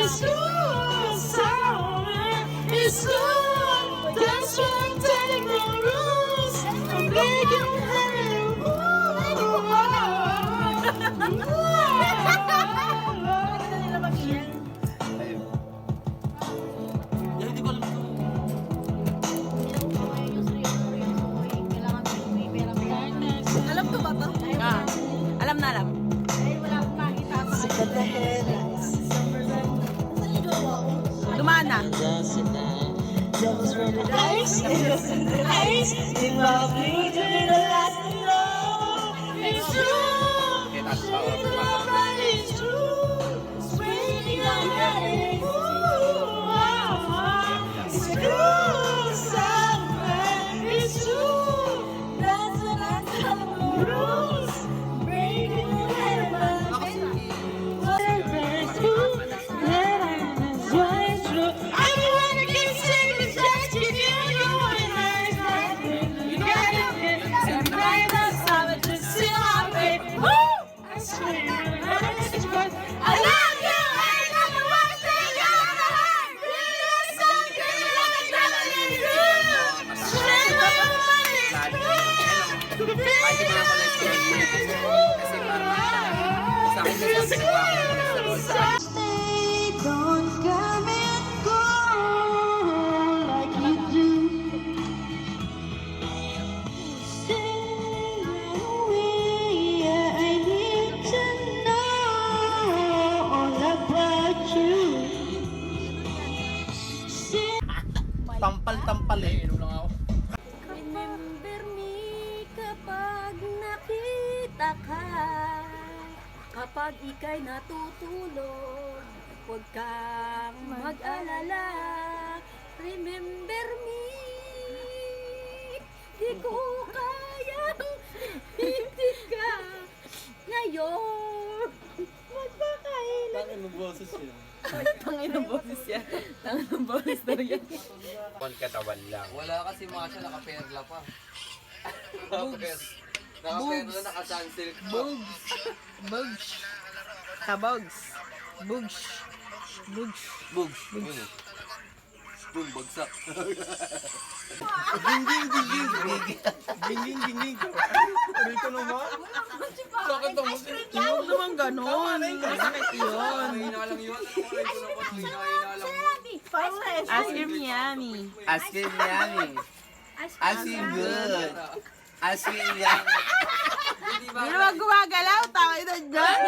It's good, sour, it's good. That's why I'm taking the rules. I'm making hindi ko alam ito. Alam ko ba to? Ah, alam na alam. Dumaan na. Don't come and go like you do. Stay away, I need to know all about you. Tampal-tampal eh. Remember me kapag nakita ka. Kapag ika'y natutulog, huwag kang mag-alala. Remember me, di ko kayang hindi ka ngayon. Magpakailan. Anong boses yun? Tanginang boses yan. Tanginang boses daw yan. Katawan lang. Wala kasi mga siya nakaperla pa. Nakaperla, naka-sunsilk pa. Bugs. Kabogs. Bugs. Bugs. Bugs. Spoon, bagsak. Ding-ding. Rito naman. Sakit ang musik. Huwag naman ganon. Masakit yun. Mahina lang yun. Rito naman. Mahina lang yun. Ask him yummy. Ask him yummy. Ask him good. Ask him yummy. Hindi ba? Hindi naman gumagalaw. Tama ito dyan.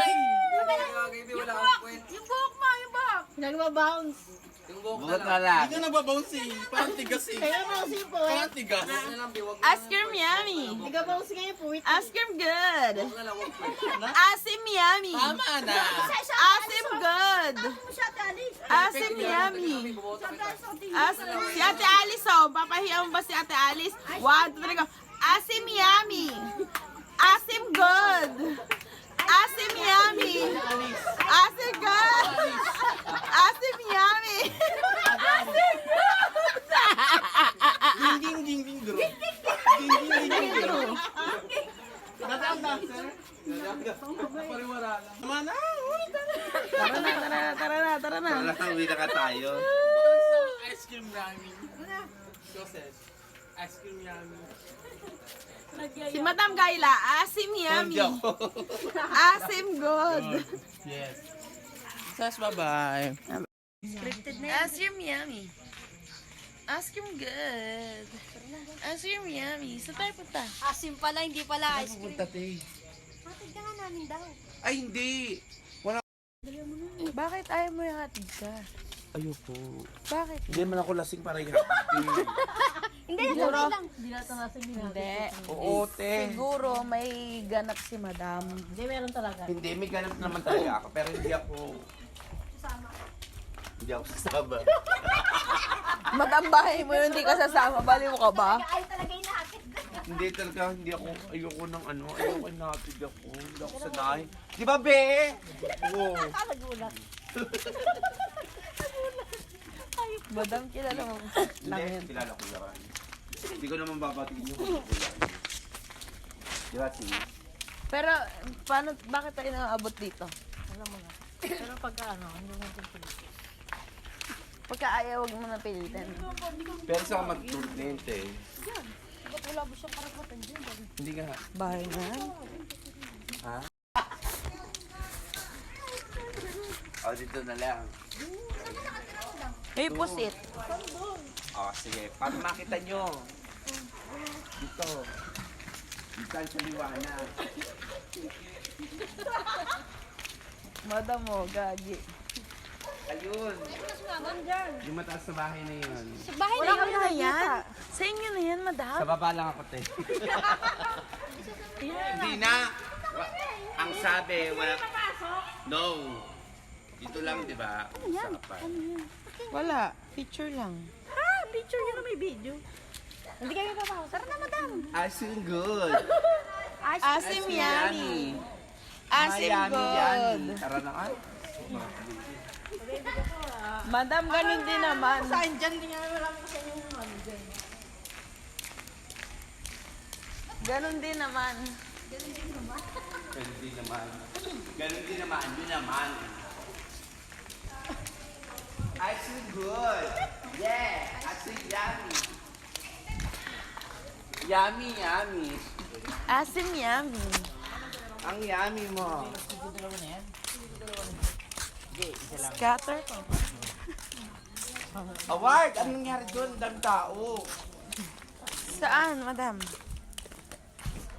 Hindi wala akong point. Yung buhok mo, yung buhok. Nagbabounce. Yung buhok Bukat na na lang. lang. Hindi ka nababounce eh. Parang tigas eh. Kaya bounce po. Parang tigas. Buhok na lang, biwag na Ask lang. him yummy. Nagbabounce ngayon po. Ask him good. Buhok na lang, wag po. Ask him yummy. Tama na. Ask him good. Ask him yummy. Ask si Ate Alice oh. Papahiya mo ba si Ate Alice? 1, 2, 3, go. Ask him yummy. Ask him good. Ask him yummy. Ask him good. Ask him yummy. Ask him good. Ding bro. Ding bro. Pariwara lang. Tama na. Tara na. Wala kang wila ka tayo. Ice cream ramen. Joseph. Ice cream ramen. Si Madam Gayla, ask him yummy. Ask him good. Yes. Sas, bye-bye. Ask him yummy. Ask him good. Ask him yummy. Saan tayo punta? Asim pala, hindi pala ice cream. Punta, te. Hatid ka nga namin daw. Ay, hindi. Bakit ayaw mo yung hatid ka? Ayoko. Bakit? Hindi man ako lasing para ihapin. Hindi, sabay lang. Hindi. Oo, te. Siguro may ganap si Madam. Hindi, may ganap naman talaga ako. Pero hindi ako... Hindi ako sasama. Madam, bahay mo yun, hindi ka sasama. Baliw ka ba? Ay, talaga yung nakakit. Hindi talaga, hindi ako, ayoko ng ano, ayoko inatid ako. Hindi ako sanay. Di ba, be? Oo. Nagulat. Madam, kilala mo. Lang Hindi, yun. kilala ko yan. Hindi ko naman babatiin yung kulang. Di ba, si? Pero, paano, bakit tayo naaabot dito? Pagka ayaw, huwag mo na pilitin. Pero sa mag-tournament eh. Hindi nga. Bahay na. Ha? O, dito na lang. May pusit. O, sige. Para makita nyo. Dito. Dito sa liwanag. Madam mo, gagi. Ayun. Yung mataas na bahay na yun. Wala kami na yan. Sa inyo na yan, madam. Sa baba lang ako, te. Hindi na. Ang sabi, wala. No. Dito lang, di ba? Sa kapal. Wala. Picture lang. Picture yun na may video. Hindi kayo papasok. Tara na, madam. Asin good. Asim yummy. Asim Miami yan. good. Tara na ka. Madam, ganun din naman. Saan dyan? Hindi nga wala mo sa inyo naman dyan. Ganun din naman. Ganun din naman. Ganun din naman. Yun naman. Asin good. Yeah. Asin yummy. Yummy, yummy. Asim yummy. Ang yummy mo. Scatter ko. Award! Anong nangyari doon? Ang dami tao. Saan, madam?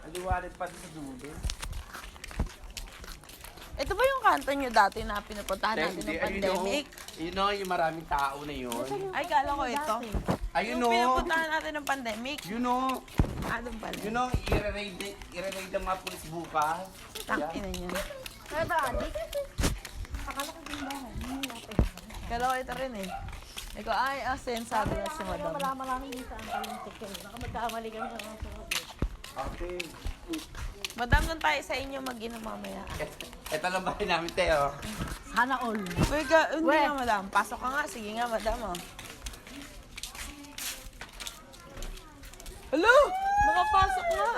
Aliwanag pa sa dulo. Ito ba yung kanto nyo dati na pinupuntahan natin ng pandemic? Ayun o, yung maraming tao na yun. Ay, kala ko ito. Ayun Yung o. pinupuntahan natin ng pandemic. Yun o. Doon pala. Yun o, i-raid ang mga pulis bukas. Tangin na niya. Kaya ba, adik? Akala ko din ba? Kala ko ito rin eh. Ikaw, ay, sensado na si madam. Malaki yung saan ka yung ticket. Baka magkamali kami sa mga sukat. Okay. Madam, doon tayo sa inyo mag-inom mamaya. Ito lang bahay namin, Teo. Sana all. Uy, hindi nga madam. Pasok ka nga. Sige nga, madam. Oh. Hello! Nakapasok nga.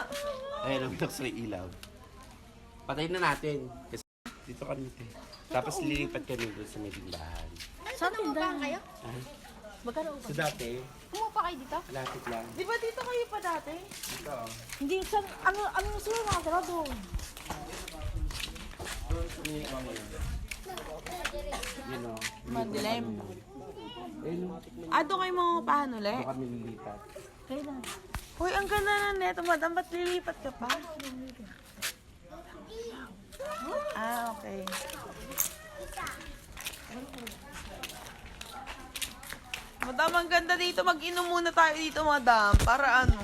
Ayun, nagtok sa ilaw. Patayin na natin. Kasi dito kami, te. Tapos lilipat kami doon sa may tindahan. Saan tindahan kayo? Ha? Magkano upa? So dati, Kumuha pa kayo dito? lapit lang. Di ba dito kayo pa dati? Dito. Hindi, saan, ano sila nakatira doon? Doon sa may yun. Yun o. Madilim. Ayun o. Doon kayo mangungupahan uli? Doon kami lilipat. Kailan? Uy, ang ganda na neto, madam. Ba't lilipat ka pa? Okay. Madam, ang ganda dito. Mag-inom muna tayo dito, madam. Para ano?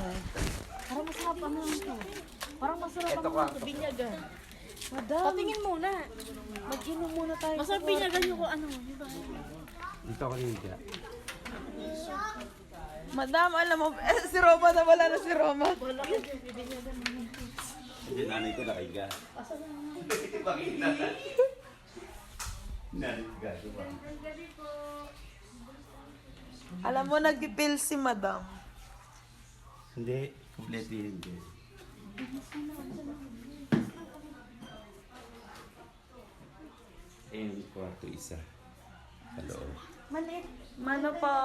Parang masarap ano ito. Parang masarap Ito ang ka. mga binyagan. Madam. Patingin muna. Mag-inom muna tayo. Masarap binyagan yung kung ano. Di ba? Dito ka ninja. Madam, alam mo, si Roma na wala na si Roma. Wala ko yung bibinyagan namin. Hindi nanay ko nakaiga. Bakit na? Naliga, diba? Alam mo, nag-pill si madam. Hindi, kompleto hindi. Ayun, kwarto isa. Sa loob. Maliit. Mano po.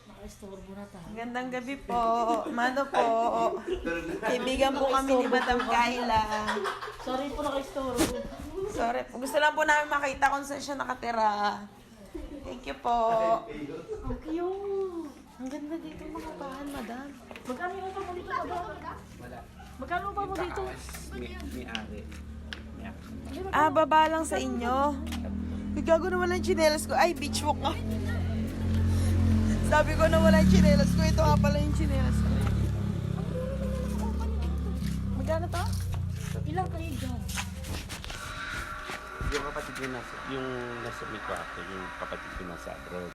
Naka-istorbo na tayo. Gandang gabi po. Mano po. Kaibigan po kami ni Madam Kayla. Sorry po naka-istorbo. Sorry po. Gusto lang po namin makita kung saan siya nakatira. Thank you po. Ang cute. Ang ganda dito mga bahan, madam. Magkano yung upa mo dito? Wala. Magkano upa mo dito? May-ari. Baba lang sa inyo. May gago na wala yung chinelas ko. Ay, beach walk nga. Sabi ko na wala yung chinelas ko. Ito nga pala yung chinelas ko. Magkano to? Ilang kayo dyan? Yung kapatid ko yung nasa may kwarto, yung kapatid ko nasa abroad.